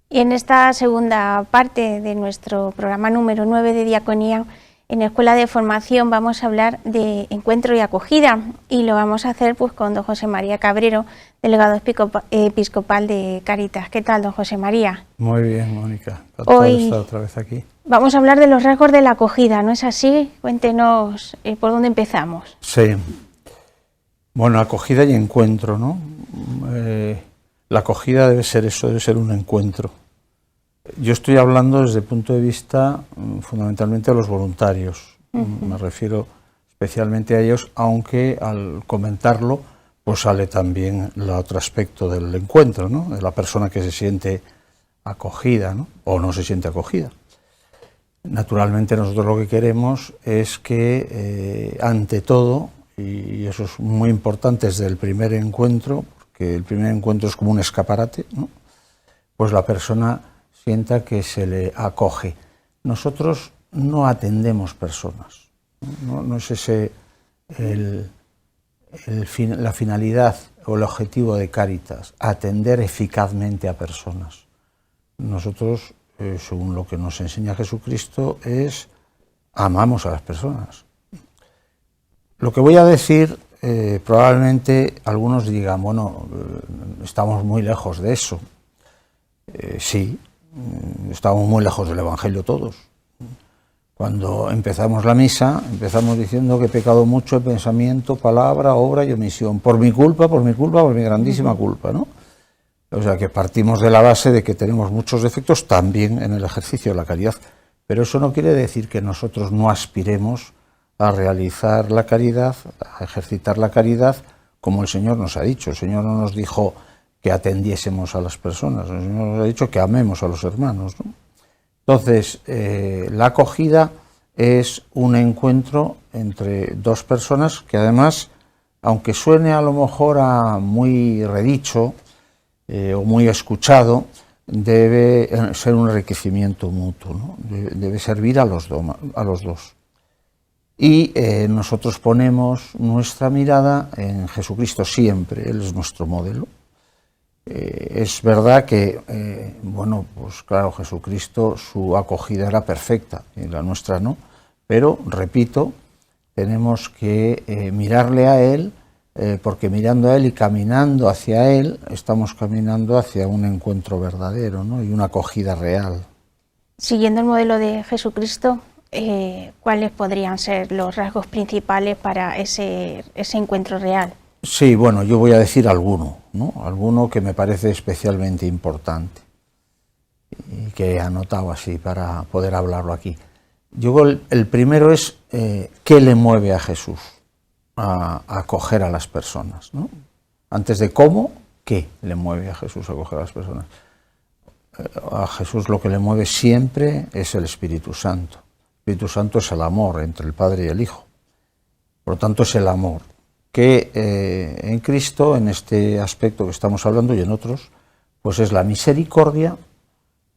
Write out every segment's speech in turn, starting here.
Y en esta segunda parte de nuestro programa número 9 de Diaconía, en la Escuela de Formación vamos a hablar de encuentro y acogida, y lo vamos a hacer pues con don José María Cabrero, delegado episcopal de Cáritas. ¿Qué tal, don José María? Muy bien, Mónica. Hoy estar otra vez aquí. Vamos a hablar de los rasgos de la acogida, ¿no es así? Cuéntenos por dónde empezamos. Sí. Bueno, acogida y encuentro, ¿no? La acogida debe ser eso, debe ser un encuentro. Yo estoy hablando desde el punto de vista fundamentalmente de los voluntarios. Me refiero especialmente a ellos, aunque al comentarlo pues sale también el otro aspecto del encuentro, ¿no? De la persona que se siente acogida, ¿no? O no se siente acogida. Naturalmente nosotros lo que queremos es que ante todo, y eso es muy importante desde el primer encuentro, porque el primer encuentro es como un escaparate, ¿no? Pues la persona sienta que se le acoge. Nosotros no atendemos personas, no es ese la finalidad o el objetivo de Cáritas, atender eficazmente a personas. Nosotros, según lo que nos enseña Jesucristo, amamos a las personas. Lo que voy a decir, probablemente algunos digan, bueno, estamos muy lejos de eso. Sí, estamos muy lejos del Evangelio todos. Cuando empezamos la misa, empezamos diciendo que he pecado mucho en pensamiento, palabra, obra y omisión, por mi culpa, por mi grandísima culpa, ¿no? O sea que partimos de la base de que tenemos muchos defectos también en el ejercicio de la caridad, pero eso no quiere decir que nosotros no aspiremos a realizar la caridad, a ejercitar la caridad como el Señor nos ha dicho. El Señor no nos dijo que atendiésemos a las personas, el Señor nos ha dicho que amemos a los hermanos, ¿no? Entonces, la acogida es un encuentro entre dos personas que además, aunque suene a lo mejor a muy redicho o muy escuchado, debe ser un enriquecimiento mutuo, ¿no? Debe servir a los dos. Y nosotros ponemos nuestra mirada en Jesucristo siempre, Él es nuestro modelo. Es verdad que, bueno, pues claro, Jesucristo, su acogida era perfecta y la nuestra no, pero, repito, tenemos que mirarle a Él, porque mirando a Él y caminando hacia Él, estamos caminando hacia un encuentro verdadero, ¿no? Y una acogida real. Siguiendo el modelo de Jesucristo, ¿cuáles podrían ser los rasgos principales para ese encuentro real? Sí, bueno, yo voy a decir alguno, ¿no? Alguno que me parece especialmente importante y que he anotado así para poder hablarlo aquí. El primero es ¿qué le mueve a Jesús a acoger a las personas, ¿no? Antes de cómo, ¿qué le mueve a Jesús a acoger a las personas? A Jesús lo que le mueve siempre es el Espíritu Santo. El Espíritu Santo es el amor entre el Padre y el Hijo. Por lo tanto, es el amor que en Cristo, en este aspecto que estamos hablando y en otros, pues es la misericordia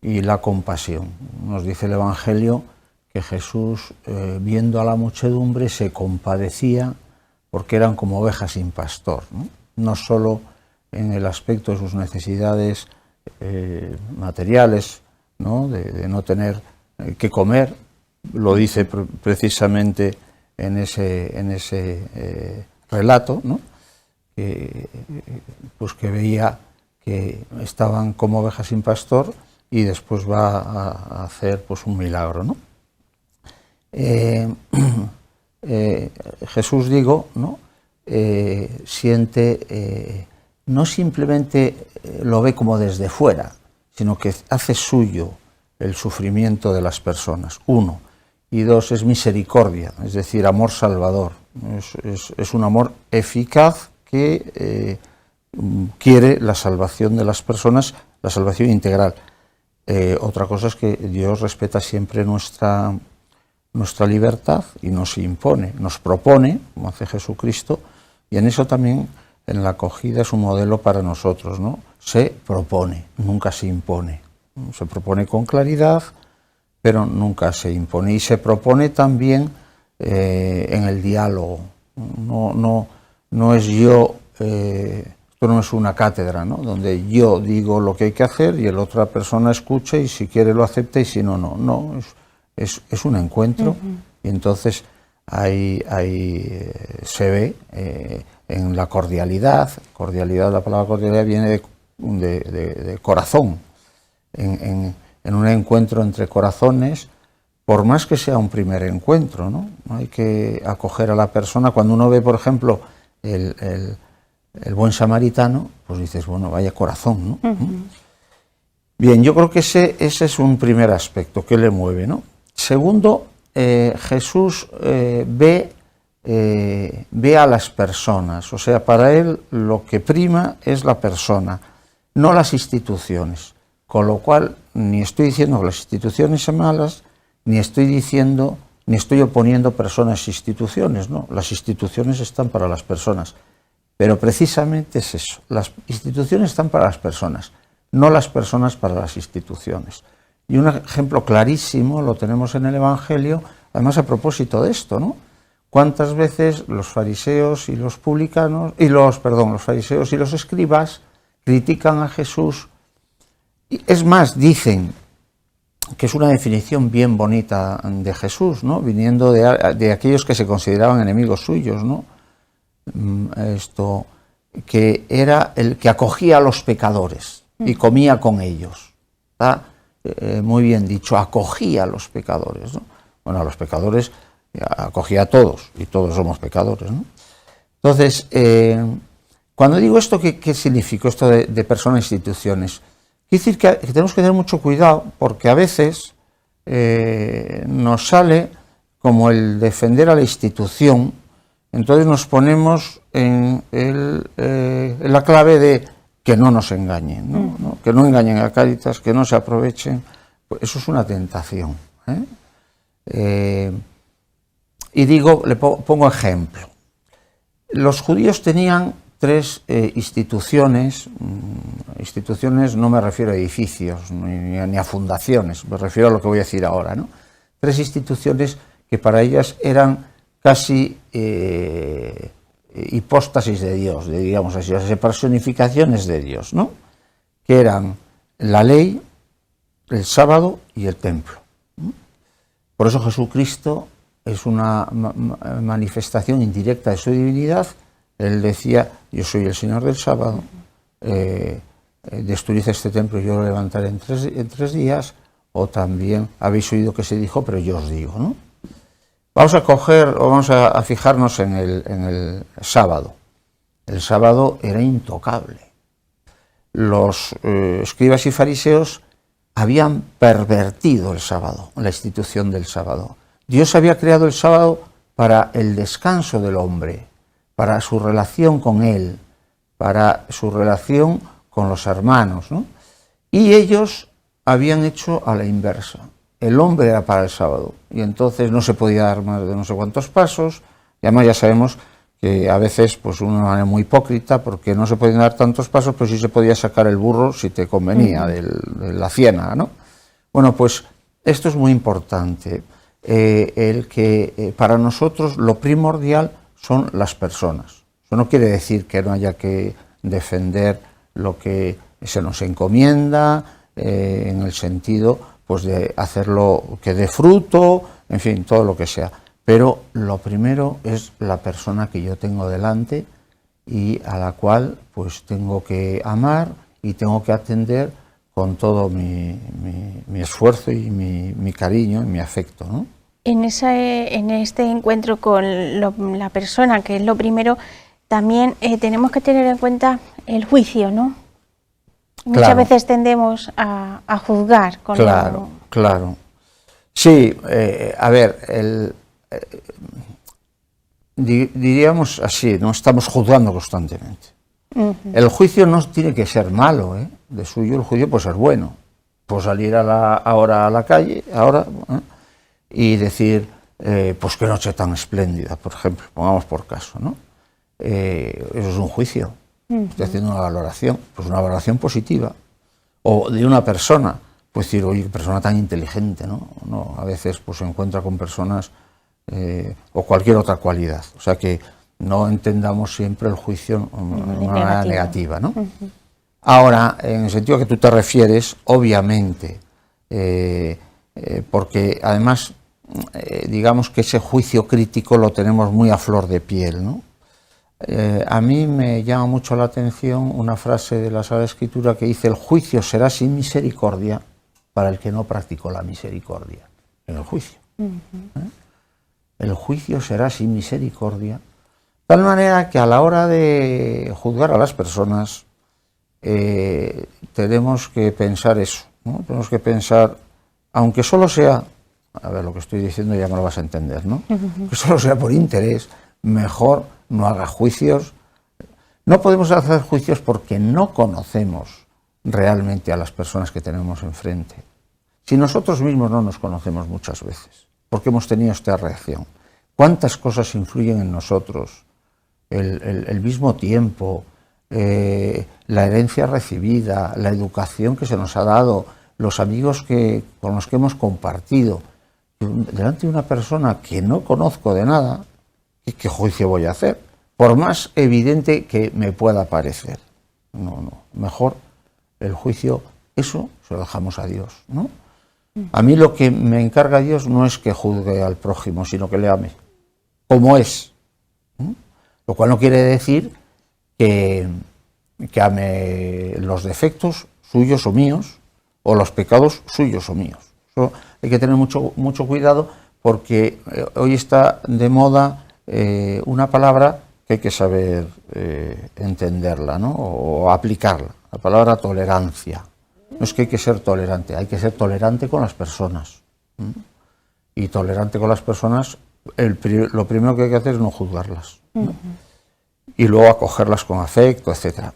y la compasión. Nos dice el Evangelio que Jesús, viendo a la muchedumbre, se compadecía porque eran como ovejas sin pastor, ¿no? No solo en el aspecto de sus necesidades materiales, ¿no? De no tener que comer, lo dice precisamente en ese relato, ¿no? Pues que veía que estaban como ovejas sin pastor y después va a hacer pues un milagro, ¿no? Jesús, digo, ¿no? Siente, no simplemente lo ve como desde fuera, sino que hace suyo el sufrimiento de las personas, uno. Y dos, es misericordia, es decir, amor salvador. Es un amor eficaz que quiere la salvación de las personas, la salvación integral. Otra cosa es que Dios respeta siempre nuestra libertad y nos impone, nos propone, como hace Jesucristo, y en eso también, en la acogida, es un modelo para nosotros, ¿no? Se propone, nunca se impone. Se propone con claridad, pero nunca se impone. Y se propone también en el diálogo. No es yo Esto no es una cátedra, ¿no?, donde yo digo lo que hay que hacer y la otra persona escucha y si quiere lo acepta y si no, no. No, es un encuentro. Y entonces ahí se ve en la cordialidad. La palabra cordialidad viene de corazón. En un encuentro entre corazones, por más que sea un primer encuentro, ¿no? Hay que acoger a la persona. Cuando uno ve, por ejemplo, el buen samaritano, pues dices, bueno, vaya corazón, ¿no? Bien, yo creo que ese es un primer aspecto que le mueve, ¿no? Segundo, Jesús ve a las personas, o sea, para él lo que prima es la persona, no las instituciones, con lo cual ni estoy diciendo que las instituciones son malas, ni estoy oponiendo personas e instituciones, no, las instituciones están para las personas. Pero precisamente es eso, las instituciones están para las personas, no las personas para las instituciones. Y un ejemplo clarísimo lo tenemos en el Evangelio, además a propósito de esto, ¿no? ¿Cuántas veces los fariseos y los publicanos, los fariseos y los escribas critican a Jesús? Y es más, dicen que es una definición bien bonita de Jesús, ¿no?, viniendo de aquellos que se consideraban enemigos suyos, ¿no?, que era el que acogía a los pecadores y comía con ellos. Está muy bien dicho, acogía a los pecadores, ¿no? Bueno, a los pecadores acogía a todos, y todos somos pecadores, ¿no? Entonces, cuando digo esto, ¿qué significa esto de personas e instituciones? Quiere decir que tenemos que tener mucho cuidado, porque a veces nos sale como el defender a la institución. Entonces nos ponemos en la clave de que no nos engañen, ¿no? Que no engañen a Cáritas, que no se aprovechen. Pues eso es una tentación, y digo, pongo ejemplo. Los judíos tenían tres instituciones no me refiero a edificios ni a fundaciones, me refiero a lo que voy a decir ahora, ¿no? Tres instituciones que para ellas eran casi hipóstasis de Dios, digamos así, o sea, personificaciones de Dios, ¿no?, que eran la ley, el sábado y el templo. Por eso Jesucristo es una manifestación indirecta de su divinidad. Él decía, yo soy el Señor del sábado, destruid este templo y yo lo levantaré en tres días, o también habéis oído que se dijo, pero yo os digo, ¿no? Vamos a fijarnos en el sábado. El sábado era intocable. Los escribas y fariseos habían pervertido el sábado, la institución del sábado. Dios había creado el sábado para el descanso del hombre, para su relación con él, para su relación con los hermanos, ¿no? Y ellos habían hecho a la inversa. El hombre era para el sábado y entonces no se podía dar más de no sé cuántos pasos, y además ya sabemos que a veces pues una manera muy hipócrita, porque no se podían dar tantos pasos, pero sí se podía sacar el burro si te convenía de la ciénaga, ¿no? Bueno, pues esto es muy importante, el que para nosotros lo primordial son las personas. Eso no quiere decir que no haya que defender lo que se nos encomienda, en el sentido pues de hacerlo que dé fruto, en fin, todo lo que sea. Pero lo primero es la persona que yo tengo delante y a la cual pues tengo que amar y tengo que atender con todo mi esfuerzo y mi cariño y mi afecto, ¿no? En este encuentro con la persona, que es lo primero, también tenemos que tener en cuenta el juicio, ¿no? Muchas veces tendemos a juzgar. Claro. Sí, a ver, diríamos así, no estamos juzgando constantemente. El juicio no tiene que ser malo, de suyo el juicio puede ser bueno. Puedo salir ahora a la calle, y decir, pues qué noche tan espléndida, por ejemplo, pongamos por caso, ¿no? Eso es un juicio. Estoy haciendo una valoración, pues una valoración positiva. O de una persona, pues decir, oye, qué persona tan inteligente, ¿no? A veces pues se encuentra con personas o cualquier otra cualidad. O sea que no entendamos siempre el juicio de una manera negativa, ¿no? Ahora, en el sentido que tú te refieres, obviamente, porque además, digamos que ese juicio crítico lo tenemos muy a flor de piel, ¿no? A mí me llama mucho la atención una frase de la Sagrada Escritura que dice: el juicio será sin misericordia para el que no practicó la misericordia en el juicio. El juicio será sin misericordia, de tal manera que a la hora de juzgar a las personas tenemos que pensar eso, ¿no? Tenemos que pensar, aunque solo sea, a ver, lo que estoy diciendo ya me lo vas a entender, ¿no? Que solo sea por interés, mejor no haga juicios. No podemos hacer juicios porque no conocemos realmente a las personas que tenemos enfrente. Si nosotros mismos no nos conocemos muchas veces, porque hemos tenido esta reacción. ¿Cuántas cosas influyen en nosotros? El mismo tiempo, la herencia recibida, la educación que se nos ha dado, los amigos con los que hemos compartido. Delante de una persona que no conozco de nada, ¿qué juicio voy a hacer? Por más evidente que me pueda parecer. No, mejor el juicio, eso se lo dejamos a Dios, ¿no? A mí lo que me encarga Dios no es que juzgue al prójimo, sino que le ame, como es. Lo cual no quiere decir que ame los defectos suyos o míos, o los pecados suyos o míos. Eso hay que tener mucho cuidado, porque hoy está de moda una palabra que hay que saber entenderla, ¿no? O aplicarla, la palabra tolerancia. No es que hay que ser tolerante, hay que ser tolerante con las personas. Y tolerante con las personas, lo primero que hay que hacer es no juzgarlas, ¿no? Y luego acogerlas con afecto, etcétera.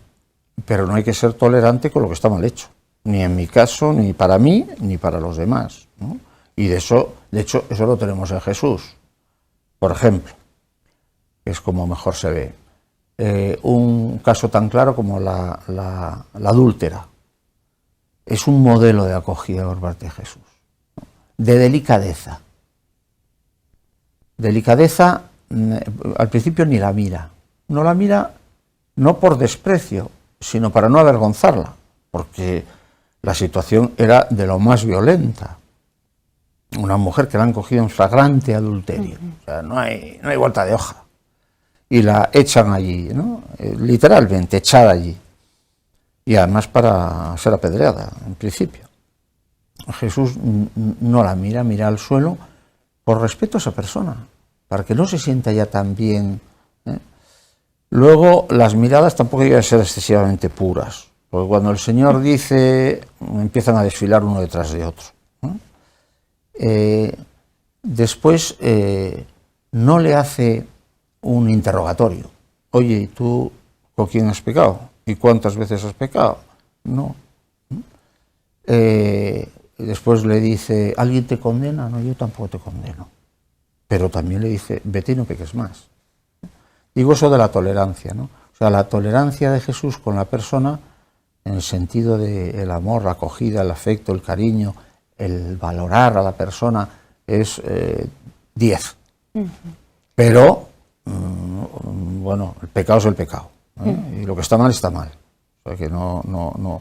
Pero no hay que ser tolerante con lo que está mal hecho, ni en mi caso, ni para mí, ni para los demás, ¿no? Y de hecho, eso lo tenemos en Jesús. Por ejemplo, que es como mejor se ve, un caso tan claro como la adúltera. Es un modelo de acogida por parte de Jesús, ¿no? De delicadeza. Delicadeza, al principio ni la mira. No la mira no por desprecio, sino para no avergonzarla, porque la situación era de lo más violenta. Una mujer que la han cogido en flagrante adulterio. O sea, no hay vuelta de hoja. Y la echan allí, ¿no? Literalmente, echada allí. Y además para ser apedreada, en principio. Jesús no la mira, mira al suelo por respeto a esa persona, para que no se sienta ya tan bien, ¿eh? Luego, las miradas tampoco llegan a ser excesivamente puras, porque cuando el Señor dice, empiezan a desfilar uno detrás de otro, ¿no? Después, no le hace un interrogatorio. Oye, ¿y tú con quién has pecado? ¿Y cuántas veces has pecado? No. Después le dice, ¿alguien te condena? No, yo tampoco te condeno. Pero también le dice, vete y no peques más. Digo eso de la tolerancia, ¿no? O sea, la tolerancia de Jesús con la persona, en el sentido del amor, la acogida, el afecto, el cariño, el valorar a la persona, es 10. Pero, bueno, el pecado es el pecado, ¿eh? Y lo que está mal, está mal. O sea, que no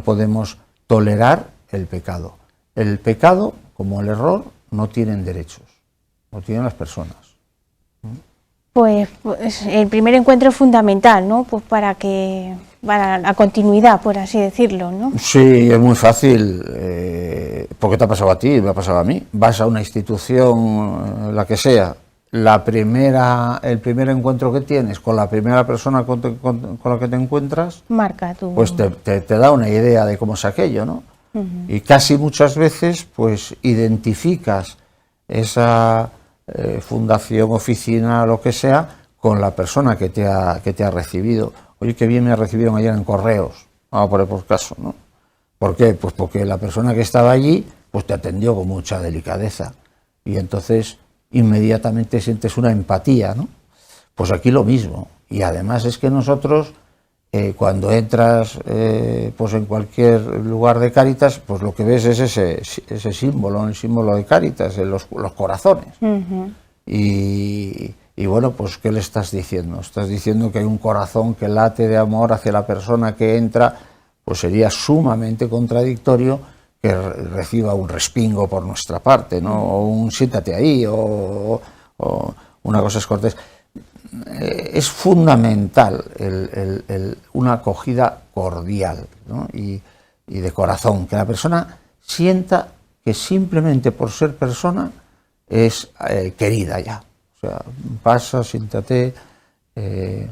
podemos tolerar el pecado. El pecado, como el error, no tienen derechos, no tienen las personas. Pues el primer encuentro es fundamental, ¿no? Pues para la continuidad, por así decirlo, ¿no? Sí, es muy fácil, porque te ha pasado a ti, me ha pasado a mí. Vas a una institución, la que sea, el primer encuentro que tienes con la primera persona con la que te encuentras, marca tu... pues te da una idea de cómo es aquello, ¿no? Y casi muchas veces, pues identificas esa fundación, oficina, lo que sea, con la persona que te ha recibido. Oye, qué bien me recibieron ayer en Correos, vamos a poner por caso, ¿no? ¿Por qué? Pues porque la persona que estaba allí, pues te atendió con mucha delicadeza, y entonces inmediatamente sientes una empatía, ¿no? Pues aquí lo mismo. Y además es que nosotros, cuando entras pues en cualquier lugar de Cáritas, pues lo que ves es ese símbolo, el símbolo de Cáritas, los corazones. Y Y bueno, pues ¿qué le estás diciendo? Estás diciendo que hay un corazón que late de amor hacia la persona que entra, pues sería sumamente contradictorio que reciba un respingo por nuestra parte, ¿no? O un siéntate ahí, o una cosa es cortés. Es fundamental una acogida cordial, ¿no? y de corazón, que la persona sienta que simplemente por ser persona es querida ya. O sea, pasa, siéntate, que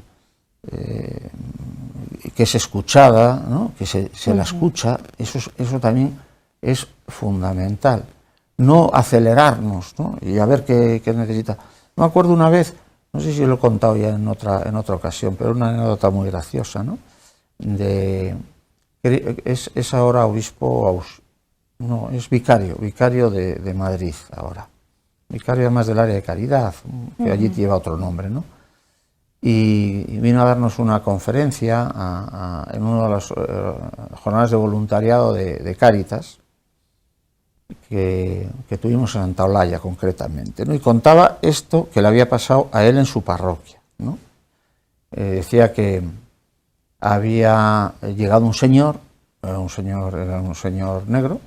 es escuchada, ¿no? Que se la escucha, eso también es fundamental. No acelerarnos, ¿no? Y a ver qué necesita. Me acuerdo una vez, no sé si lo he contado ya en otra ocasión, pero una anécdota muy graciosa, ¿no? Es ahora obispo, no, es vicario de Madrid ahora. Vicario además del área de caridad, que allí lleva otro nombre, ¿no? Y vino a darnos una conferencia en una de las jornadas de voluntariado de Cáritas que tuvimos en Antaolalla concretamente, ¿no? Y contaba esto que le había pasado a él en su parroquia, ¿no? Decía que había llegado un señor negro,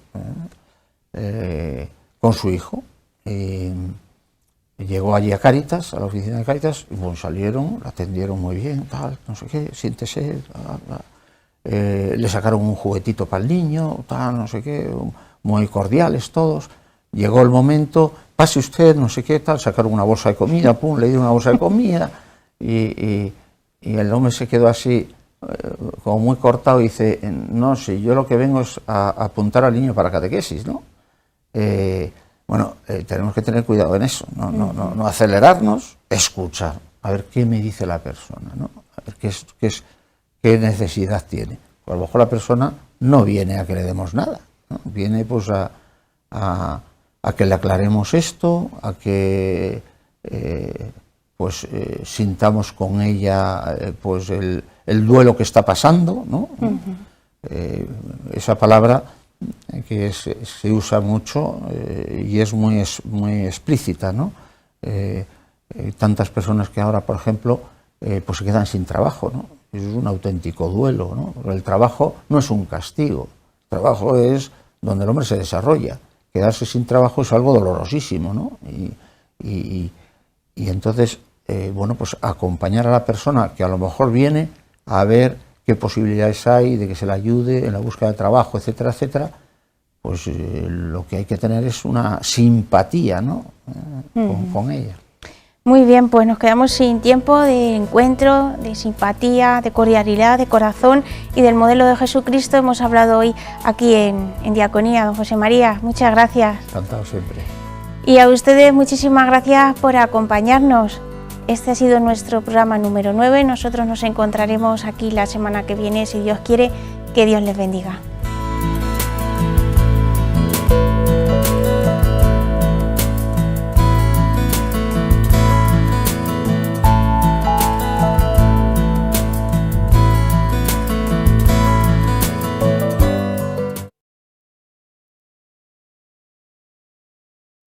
con su hijo, y llegó allí a Cáritas, a la oficina de Cáritas, y bueno, salieron, la atendieron muy bien, tal, no sé qué, siéntese, le sacaron un juguetito para el niño, tal, no sé qué, muy cordiales todos. Llegó el momento, pase usted, no sé qué, tal, sacaron una bolsa de comida, pum, le dieron una bolsa de comida, y el hombre se quedó así, como muy cortado, y dice, no, si yo lo que vengo es a apuntar al niño para catequesis, ¿no? Bueno, tenemos que tener cuidado en eso, no acelerarnos, escuchar, a ver qué me dice la persona, ¿no? A ver qué necesidad tiene. Pues a lo mejor la persona no viene a que le demos nada, ¿no? Viene pues a que le aclaremos esto, a que sintamos con ella pues el duelo que está pasando, ¿no? Esa palabra que se usa mucho y es muy explícita, ¿no? Tantas personas que ahora, por ejemplo, pues se quedan sin trabajo, ¿no? Es un auténtico duelo, ¿no? Pero el trabajo no es un castigo, el trabajo es donde el hombre se desarrolla. Quedarse sin trabajo es algo dolorosísimo, ¿no? Y entonces, bueno, pues acompañar a la persona que a lo mejor viene a ver qué posibilidades hay de que se le ayude en la búsqueda de trabajo, etcétera, etcétera, pues lo que hay que tener es una simpatía, ¿no? Con ella. Muy bien, pues nos quedamos sin tiempo de encuentro, de simpatía, de cordialidad, de corazón y del modelo de Jesucristo. Hemos hablado hoy aquí en Diaconía, don José María. Muchas gracias. Encantado siempre. Y a ustedes muchísimas gracias por acompañarnos. Este ha sido nuestro programa número 9. Nosotros nos encontraremos aquí la semana que viene, si Dios quiere. Que Dios les bendiga.